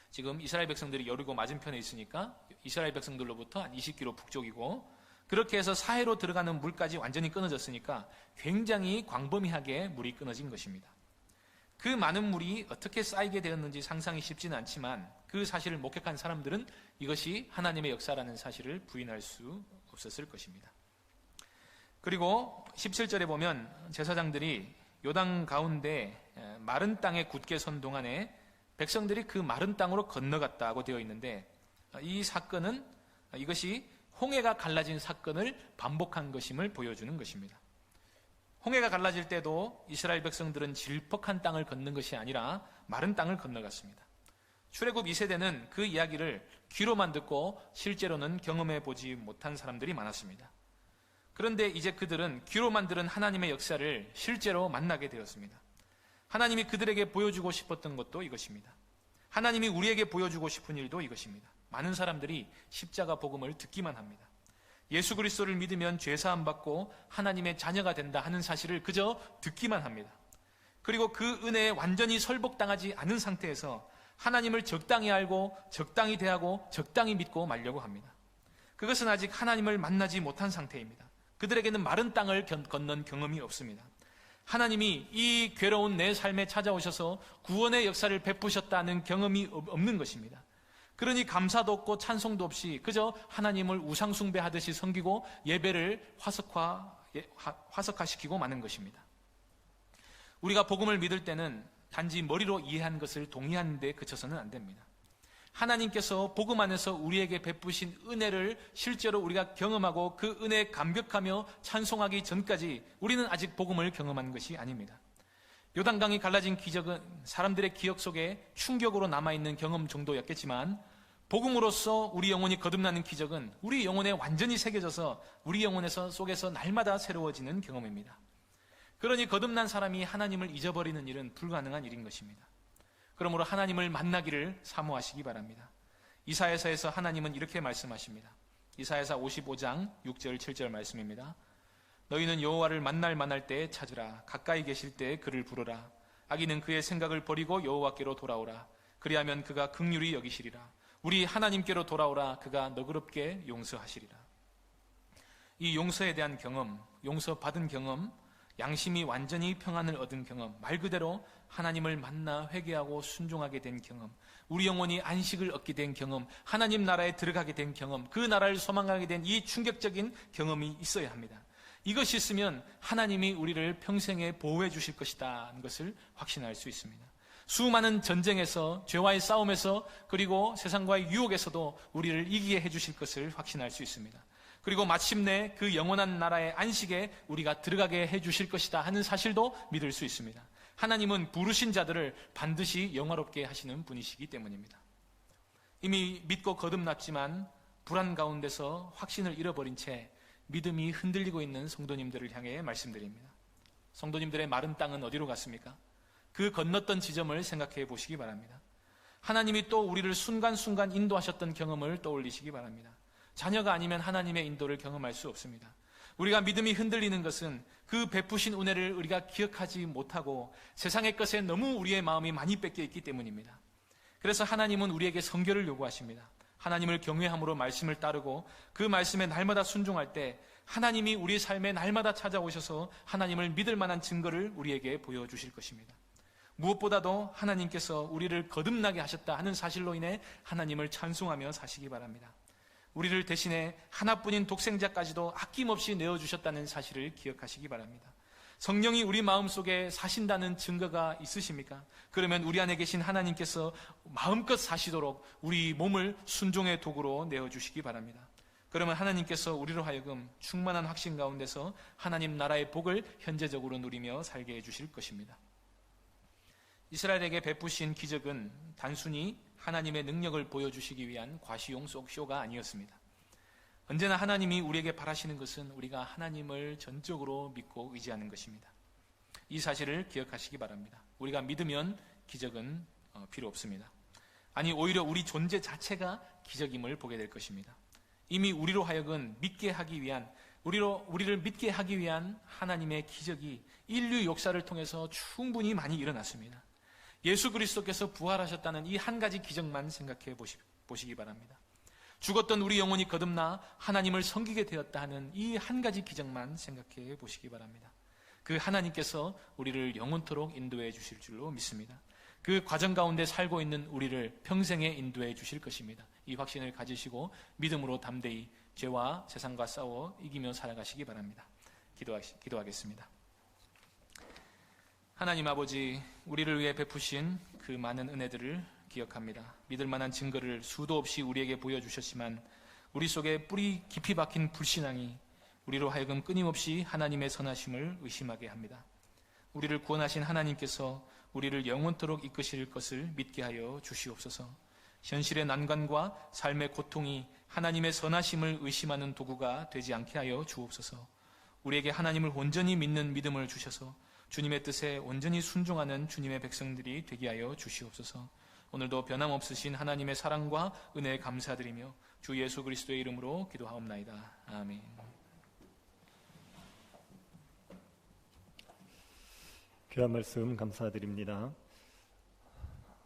지금 이스라엘 백성들이 여리고 맞은편에 있으니까 이스라엘 백성들로부터 한 20km 북쪽이고, 그렇게 해서 사해로 들어가는 물까지 완전히 끊어졌으니까 굉장히 광범위하게 물이 끊어진 것입니다. 그 많은 물이 어떻게 쌓이게 되었는지 상상이 쉽지는 않지만 그 사실을 목격한 사람들은 이것이 하나님의 역사라는 사실을 부인할 수 없었을 것입니다. 그리고 17절에 보면 제사장들이 요단 가운데 마른 땅에 굳게 선 동안에 백성들이 그 마른 땅으로 건너갔다고 되어 있는데, 이 사건은 이것이 홍해가 갈라진 사건을 반복한 것임을 보여주는 것입니다. 홍해가 갈라질 때도 이스라엘 백성들은 질퍽한 땅을 걷는 것이 아니라 마른 땅을 건너갔습니다. 출애굽 2세대는 그 이야기를 귀로만 듣고 실제로는 경험해 보지 못한 사람들이 많았습니다. 그런데 이제 그들은 귀로만 들은 하나님의 역사를 실제로 만나게 되었습니다. 하나님이 그들에게 보여주고 싶었던 것도 이것입니다. 하나님이 우리에게 보여주고 싶은 일도 이것입니다. 많은 사람들이 십자가 복음을 듣기만 합니다. 예수 그리스도를 믿으면 죄사함 받고 하나님의 자녀가 된다 하는 사실을 그저 듣기만 합니다. 그리고 그 은혜에 완전히 설복당하지 않은 상태에서 하나님을 적당히 알고 적당히 대하고 적당히 믿고 말려고 합니다. 그것은 아직 하나님을 만나지 못한 상태입니다. 그들에게는 마른 땅을 건넌 경험이 없습니다. 하나님이 이 괴로운 내 삶에 찾아오셔서 구원의 역사를 베푸셨다는 경험이 없는 것입니다. 그러니 감사도 없고 찬송도 없이 그저 하나님을 우상 숭배하듯이 섬기고 예배를 화석화시키고 마는 것입니다. 우리가 복음을 믿을 때는 단지 머리로 이해한 것을 동의하는 데 그쳐서는 안 됩니다. 하나님께서 복음 안에서 우리에게 베푸신 은혜를 실제로 우리가 경험하고 그 은혜에 감격하며 찬송하기 전까지 우리는 아직 복음을 경험한 것이 아닙니다. 요단강이 갈라진 기적은 사람들의 기억 속에 충격으로 남아있는 경험 정도였겠지만, 복음으로써 우리 영혼이 거듭나는 기적은 우리 영혼에 완전히 새겨져서 우리 영혼에서 속에서 날마다 새로워지는 경험입니다. 그러니 거듭난 사람이 하나님을 잊어버리는 일은 불가능한 일인 것입니다. 그러므로 하나님을 만나기를 사모하시기 바랍니다. 이사야서에서 하나님은 이렇게 말씀하십니다. 이사야서 55장 6절 7절 말씀입니다. 너희는 여호와를 만날 때에 찾으라. 가까이 계실 때에 그를 부르라. 악인은 그의 생각을 버리고 여호와께로 돌아오라. 그리하면 그가 긍휼히 여기시리라. 우리 하나님께로 돌아오라. 그가 너그럽게 용서하시리라. 이 용서에 대한 경험, 용서받은 경험, 양심이 완전히 평안을 얻은 경험, 말 그대로 하나님을 만나 회개하고 순종하게 된 경험, 우리 영혼이 안식을 얻게 된 경험, 하나님 나라에 들어가게 된 경험, 그 나라를 소망하게 된 이 충격적인 경험이 있어야 합니다. 이것이 있으면 하나님이 우리를 평생에 보호해 주실 것이다 하는 것을 확신할 수 있습니다. 수많은 전쟁에서, 죄와의 싸움에서, 그리고 세상과의 유혹에서도 우리를 이기게 해주실 것을 확신할 수 있습니다. 그리고 마침내 그 영원한 나라의 안식에 우리가 들어가게 해주실 것이다 하는 사실도 믿을 수 있습니다. 하나님은 부르신 자들을 반드시 영화롭게 하시는 분이시기 때문입니다. 이미 믿고 거듭났지만 불안 가운데서 확신을 잃어버린 채 믿음이 흔들리고 있는 성도님들을 향해 말씀드립니다. 성도님들의 마른 땅은 어디로 갔습니까? 그 건넜던 지점을 생각해 보시기 바랍니다. 하나님이 또 우리를 순간순간 인도하셨던 경험을 떠올리시기 바랍니다. 자녀가 아니면 하나님의 인도를 경험할 수 없습니다. 우리가 믿음이 흔들리는 것은 그 베푸신 은혜를 우리가 기억하지 못하고 세상의 것에 너무 우리의 마음이 많이 뺏겨 있기 때문입니다. 그래서 하나님은 우리에게 성결을 요구하십니다. 하나님을 경외함으로 말씀을 따르고 그 말씀에 날마다 순종할 때 하나님이 우리 삶에 날마다 찾아오셔서 하나님을 믿을 만한 증거를 우리에게 보여주실 것입니다. 무엇보다도 하나님께서 우리를 거듭나게 하셨다 하는 사실로 인해 하나님을 찬송하며 사시기 바랍니다. 우리를 대신에 하나뿐인 독생자까지도 아낌없이 내어주셨다는 사실을 기억하시기 바랍니다. 성령이 우리 마음속에 사신다는 증거가 있으십니까? 그러면 우리 안에 계신 하나님께서 마음껏 사시도록 우리 몸을 순종의 도구로 내어주시기 바랍니다. 그러면 하나님께서 우리로 하여금 충만한 확신 가운데서 하나님 나라의 복을 현재적으로 누리며 살게 해주실 것입니다. 이스라엘에게 베푸신 기적은 단순히 하나님의 능력을 보여주시기 위한 과시용 쇼가 아니었습니다. 언제나 하나님이 우리에게 바라시는 것은 우리가 하나님을 전적으로 믿고 의지하는 것입니다. 이 사실을 기억하시기 바랍니다. 우리가 믿으면 기적은 필요 없습니다. 아니, 오히려 우리 존재 자체가 기적임을 보게 될 것입니다. 이미 우리로 하여금 믿게 하기 위한, 우리를 믿게 하기 위한 하나님의 기적이 인류 역사를 통해서 충분히 많이 일어났습니다. 예수 그리스도께서 부활하셨다는 이 한 가지 기적만 생각해 보시기 바랍니다. 죽었던 우리 영혼이 거듭나 하나님을 섬기게 되었다 하는 이 한 가지 기적만 생각해 보시기 바랍니다. 그 하나님께서 우리를 영원토록 인도해 주실 줄로 믿습니다. 그 과정 가운데 살고 있는 우리를 평생에 인도해 주실 것입니다. 이 확신을 가지시고 믿음으로 담대히 죄와 세상과 싸워 이기며 살아가시기 바랍니다. 기도하겠습니다. 하나님 아버지, 우리를 위해 베푸신 그 많은 은혜들을 기억합니다. 믿을 만한 증거를 수도 없이 우리에게 보여주셨지만 우리 속에 뿌리 깊이 박힌 불신앙이 우리로 하여금 끊임없이 하나님의 선하심을 의심하게 합니다. 우리를 구원하신 하나님께서 우리를 영원토록 이끄실 것을 믿게 하여 주시옵소서. 현실의 난관과 삶의 고통이 하나님의 선하심을 의심하는 도구가 되지 않게 하여 주옵소서. 우리에게 하나님을 온전히 믿는 믿음을 주셔서 주님의 뜻에 온전히 순종하는 주님의 백성들이 되게 하여 주시옵소서. 오늘도 변함없으신 하나님의 사랑과 은혜에 감사드리며 주 예수 그리스도의 이름으로 기도하옵나이다. 아멘. 귀한 말씀 감사드립니다.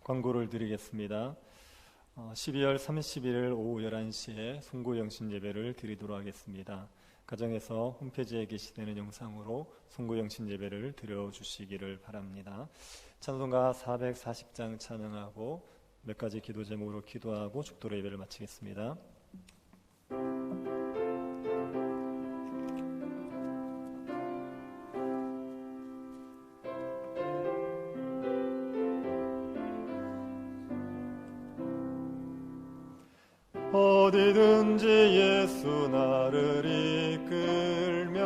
광고를 드리겠습니다. 12월 31일 오후 11시에 송구영신 예배를 드리도록 하겠습니다. 가정에서 홈페이지에 게시되는 영상으로 송구영신 예배를 드려주시기를 바랍니다. 찬송가 440장 찬양하고 몇 가지 기도 제목으로 기도하고 죽도로 예배를 마치겠습니다. 어디든지 예수 나를 이끌면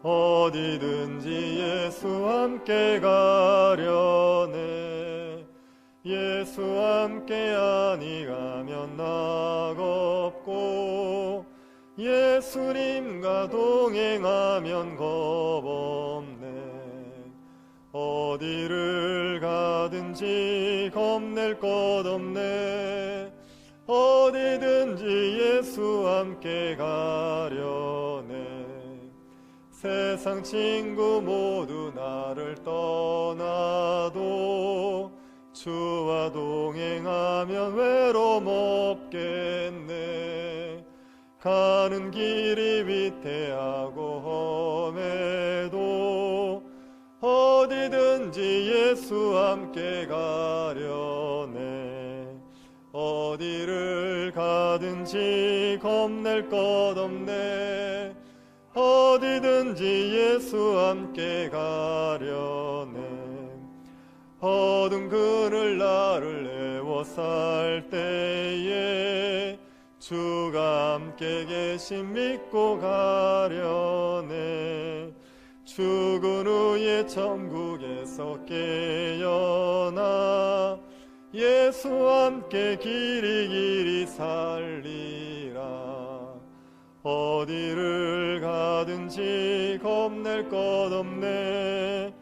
어디든지 예수 함께 가려네. 예수 함께 아니 가면 낙없고 예수님과 동행하면 겁없네. 어디를 가든지 겁낼 것 없네. 어디든지 예수 함께 가려네. 세상 친구 모두 나를 떠나도 주와 동행하면 외로움 없겠네. 가는 길이 위태하고 험해도 어디든지 예수 함께 가려네. 어디를 가든지 겁낼 것 없네. 어디든지 예수 함께 가려네. 어두운 그늘 나를 애워쌀 때에 주가 함께 계심 믿고 가려네. 죽은 후에 천국에서 깨어나 예수 함께 길이 살리라. 어디를 가든지 겁낼 것 없네.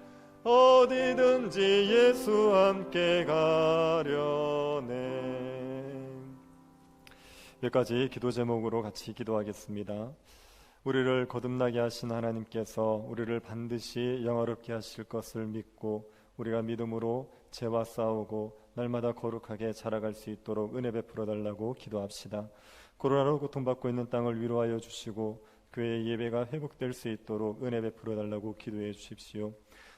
어디든지 예수 함께 가려네. 여기까지 기도 제목으로 같이 기도하겠습니다. 우리를 거듭나게 하신 하나님께서 우리를 반드시 영화롭게 하실 것을 믿고 우리가 믿음으로 죄와 싸우고 날마다 거룩하게 자라갈 수 있도록 은혜 베풀어 달라고 기도합시다. 코로나로 고통받고 있는 땅을 위로하여 주시고 교회의 예배가 회복될 수 있도록 은혜 베풀어 달라고 기도해 주십시오.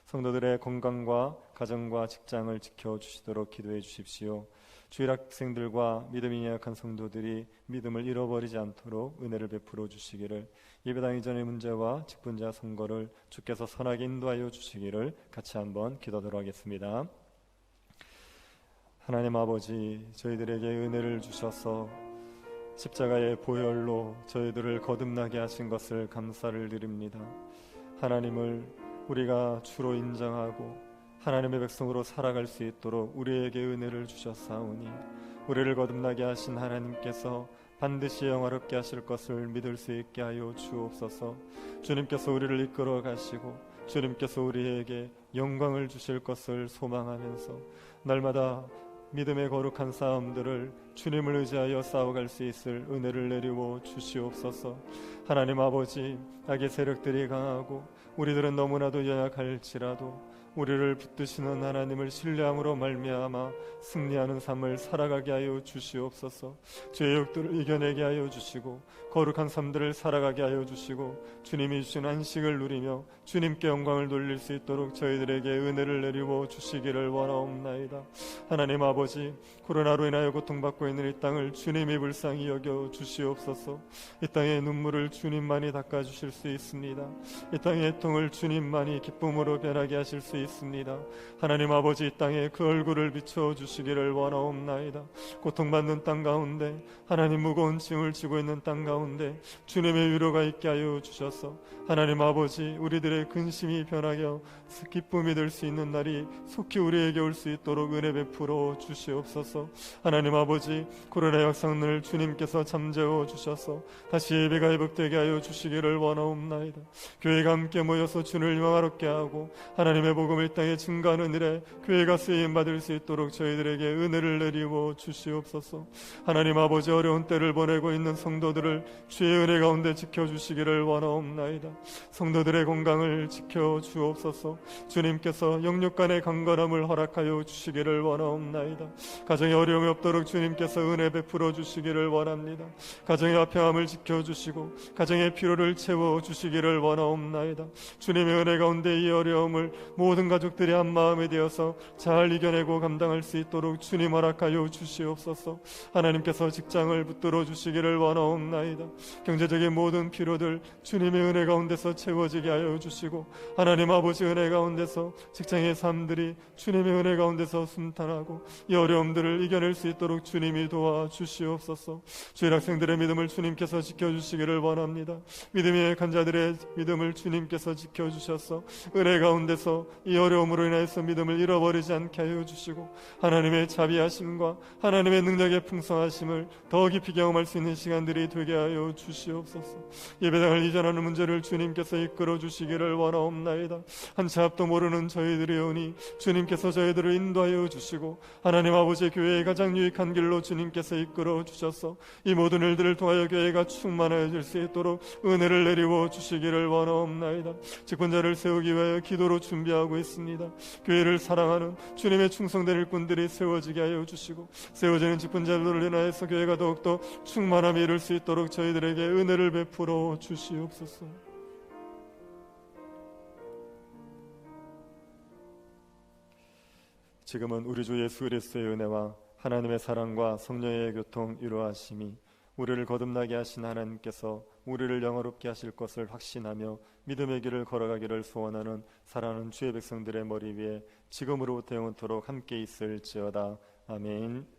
성도들의 건강과 가정과 직장을 지켜주시도록 기도해 주십시오. 주일학생들과 믿음이 약한 성도들이 믿음을 잃어버리지 않도록 은혜를 베풀어 주시기를, 예배당 이전의 문제와 직분자 선거를 주께서 선하게 인도하여 주시기를 같이 한번 기도하도록 하겠습니다. 하나님 아버지, 저희들에게 은혜를 주셔서 십자가의 보혈로 저희들을 거듭나게 하신 것을 감사를 드립니다. 하나님을 우리가 주로 인정하고 하나님의 백성으로 살아갈 수 있도록 우리에게 은혜를 주셨사오니 우리를 거듭나게 하신 하나님께서 반드시 영화롭게 하실 것을 믿을 수 있게 하여 주옵소서. 주님께서 우리를 이끌어 가시고 주님께서 우리에게 영광을 주실 것을 소망하면서 날마다 믿음의 거룩한 싸움들을 주님을 의지하여 싸워갈 수 있을 은혜를 내리워 주시옵소서. 하나님 아버지, 악의 세력들이 강하고 우리들은 너무나도 연약할지라도 우리를 붙드시는 하나님을 신뢰함으로 말미암아 승리하는 삶을 살아가게 하여 주시옵소서. 죄의 욕들을 이겨내게 하여 주시고 거룩한 삶들을 살아가게 하여 주시고 주님이 주신 안식을 누리며 주님께 영광을 돌릴 수 있도록 저희들에게 은혜를 내리워 주시기를 원하옵나이다. 하나님 아버지, 코로나로 인하여 고통받고 있는 이 땅을 주님이 불쌍히 여겨 주시옵소서. 이 땅의 눈물을 주님만이 닦아주실 수 있습니다. 이 땅의 애통을 주님만이 기쁨으로 변하게 하실 수 있습니다. 하나님 아버지, 이 땅에 그 얼굴을 비춰주시기를 원하옵나이다. 고통받는 땅 가운데, 하나님 무거운 짐을 지고 있는 땅 가운데 주님의 위로가 있게 하여 주셔서 하나님 아버지, 우리들의 근심이 변하여 기쁨이 될 수 있는 날이 속히 우리에게 올 수 있도록 은혜 베풀어 주시옵소서. 하나님 아버지, 코로나 역사를 주님께서 잠재워 주셔서 다시 예배가 회복되게 하여 주시기를 원하옵나이다. 교회가 함께 모여서 주를 영화롭게 하고 하나님의 복음을 이 땅에 증거하는 일에 교회가 쓰임받을 수 있도록 저희들에게 은혜를 내리워 주시옵소서. 하나님 아버지, 어려운 때를 보내고 있는 성도들을 주의 은혜 가운데 지켜주시기를 원하옵나이다. 성도들의 건강을 지켜주옵소서. 주님께서 영육간의 강건함을 허락하여 주시기를 원하옵나이다. 가정에 어려움이 없도록 주님께서 은혜 베풀어 주시기를 원합니다. 가정의 화평함을 지켜주시고 가정의 피로를 채워주시기를 원하옵나이다. 주님의 은혜 가운데 이 어려움을 모든 가족들이 한 마음이 되어서 잘 이겨내고 감당할 수 있도록 주님 허락하여 주시옵소서. 하나님께서 직장을 붙들어 주시기를 원하옵나이다. 경제적인 모든 필요들 주님의 은혜 가운데서 채워지게 하여 주시고 하나님 아버지, 은혜 가운데서 직장의 삶들이 주님의 은혜 가운데서 순탄하고 이 어려움들을 이겨낼 수 있도록 주님 주님이 도와주시옵소서. 주일 학생들의 믿음을 주님께서 지켜주시기를 원합니다. 믿음의 간자들의 믿음을 주님께서 지켜주셔서 은혜 가운데서 이 어려움으로 인해서 믿음을 잃어버리지 않게 하여 주시고 하나님의 자비하심과 하나님의 능력의 풍성하심을 더 깊이 경험할 수 있는 시간들이 되게 하여 주시옵소서. 예배당을 이전하는 문제를 주님께서 이끌어 주시기를 원하옵나이다. 한 치 앞도 모르는 저희들이오니 주님께서 저희들을 인도하여 주시고 하나님 아버지의 교회의 가장 유익한 길로 주님께서 이끌어 주셔서 이 모든 일들을 통하여 교회가 충만해질 수 있도록 은혜를 내리워 주시기를 원하옵나이다. 집권자를 세우기 위하여 기도로 준비하고 있습니다. 교회를 사랑하는 주님의 충성된 일꾼들이 세워지게 하여 주시고 세워지는 집권자들을 인하여서 교회가 더욱더 충만함에 이를 수 있도록 저희들에게 은혜를 베풀어 주시옵소서. 지금은 우리 주 예수 그리스도의 은혜와 하나님의 사랑과 성령의 교통 이루하심이 우리를 거듭나게 하신 하나님께서 우리를 영화롭게 하실 것을 확신하며 믿음의 길을 걸어가기를 소원하는 사랑하는 주의 백성들의 머리 위에 지금으로부터 영원토록 함께 있을지어다. 아멘.